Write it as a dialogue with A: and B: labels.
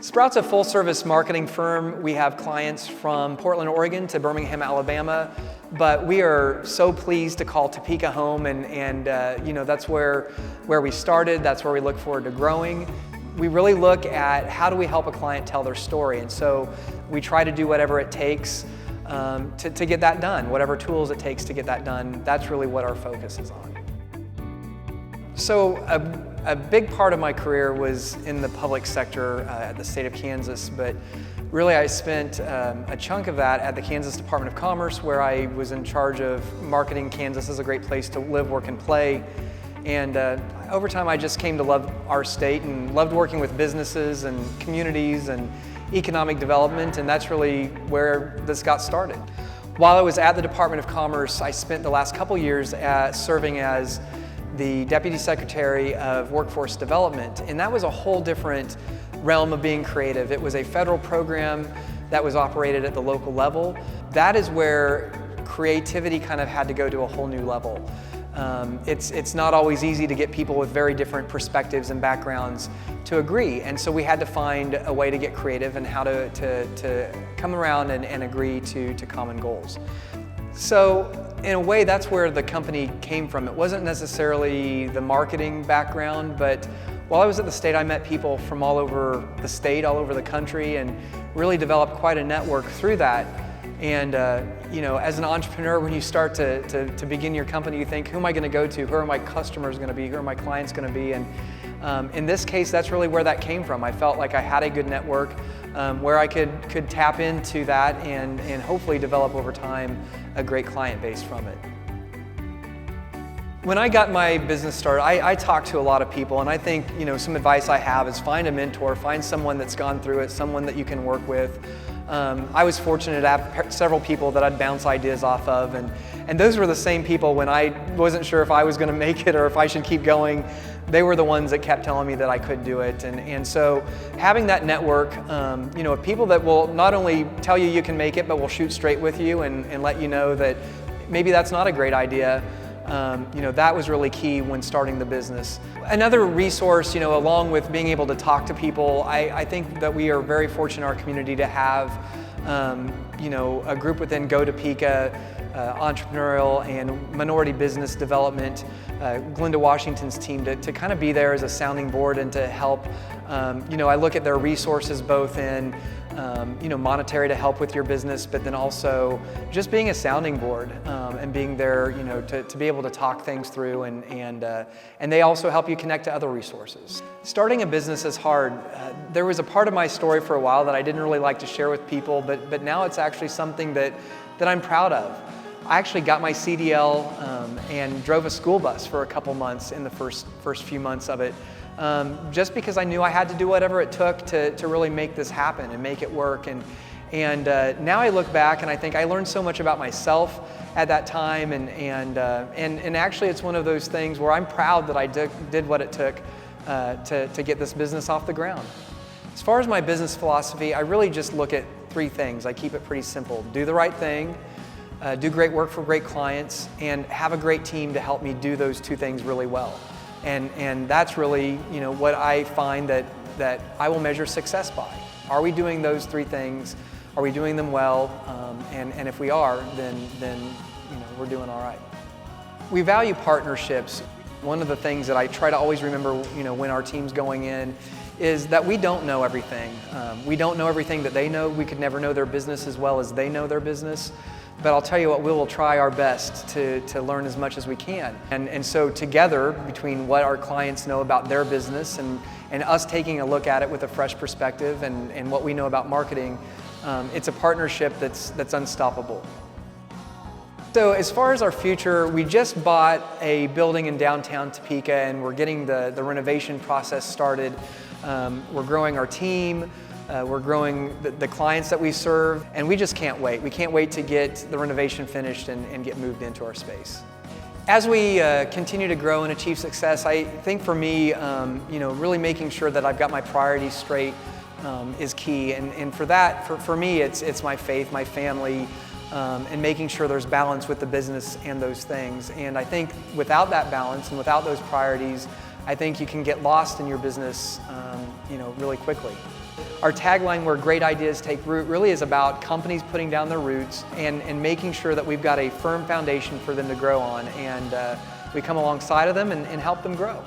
A: Sprout's a full-service marketing firm. We have clients from Portland, Oregon to Birmingham, Alabama, but we are so pleased to call Topeka home, and that's where we started. That's where we look forward to growing. We really look at how do we help a client tell their story, and so we try to do whatever it takes to get that done, whatever tools it takes to get that done. That's really what our focus is on. So a big part of my career was in the public sector at the state of Kansas, but really I spent a chunk of that at the Kansas Department of Commerce, where I was in charge of marketing Kansas as a great place to live, work, and play. And over time I just came to love our state and loved working with businesses and communities and economic development, and that's really where this got started. While I was at the Department of Commerce, I spent the last couple years serving as the Deputy Secretary of Workforce Development, and that was a whole different realm of being creative. It was a federal program that was operated at the local level. That is where creativity kind of had to go to a whole new level. It's not always easy to get people with very different perspectives and backgrounds to agree, and so we had to find a way to get creative and how to come around and agree to common goals. So in a way, that's where the company came from. It wasn't necessarily the marketing background, but while I was at the state, I met people from all over the state, all over the country, and really developed quite a network through that. And as an entrepreneur, when you start to begin your company, you think, who am I going to go to? Who are my customers going to be? Who are my clients going to be? And in this case, that's really where that came from. I felt like I had a good network where I could tap into that and hopefully develop over time a great client base from it. When I got my business started, I talked to a lot of people, and I think some advice I have is find a mentor, find someone that's gone through it, someone that you can work with. I was fortunate to have several people that I'd bounce ideas off of, and those were the same people when I wasn't sure if I was going to make it or if I should keep going. They were the ones that kept telling me that I could do it, and so having that network, of people that will not only tell you you can make it, but will shoot straight with you and let you know that maybe that's not a great idea. That was really key when starting the business. Another resource, along with being able to talk to people, I think that we are very fortunate in our community to have, a group within GO Topeka, entrepreneurial and minority business development, Glenda Washington's team to kind of be there as a sounding board and to help. I look at their resources both in monetary to help with your business, but then also just being a sounding board and being there, to be able to talk things through, and they also help you connect to other resources. Starting a business is hard. There was a part of my story for a while that I didn't really like to share with people, but now it's actually something that I'm proud of. I actually got my CDL and drove a school bus for a couple months in the first few months of it. Just because I knew I had to do whatever it took to really make this happen and make it work. And now I look back and I think I learned so much about myself at that time, and actually it's one of those things where I'm proud that I did what it took to get this business off the ground. As far as my business philosophy, I really just look at three things. I keep it pretty simple. Do the right thing, do great work for great clients, and have a great team to help me do those two things really well. And that's really, what I find that I will measure success by. Are we doing those three things? Are we doing them well? And if we are, then we're doing all right. We value partnerships. One of the things that I try to always remember, when our team's going in, is that we don't know everything. We don't know everything that they know. We could never know their business as well as they know their business. But I'll tell you what, we will try our best to learn as much as we can. And so together, between what our clients know about their business and us taking a look at it with a fresh perspective and what we know about marketing, it's a partnership that's unstoppable. So as far as our future, we just bought a building in downtown Topeka, and we're getting the renovation process started. We're growing our team. We're growing the clients that we serve, and we just can't wait. We can't wait to get the renovation finished and get moved into our space. As we continue to grow and achieve success, I think for me, really making sure that I've got my priorities straight is key. And for that, for me, it's my faith, my family, and making sure there's balance with the business and those things. And I think without that balance and without those priorities, I think you can get lost in your business, really quickly. our tagline, where great ideas take root, really is about companies putting down their roots and making sure that we've got a firm foundation for them to grow on, and we come alongside of them and help them grow.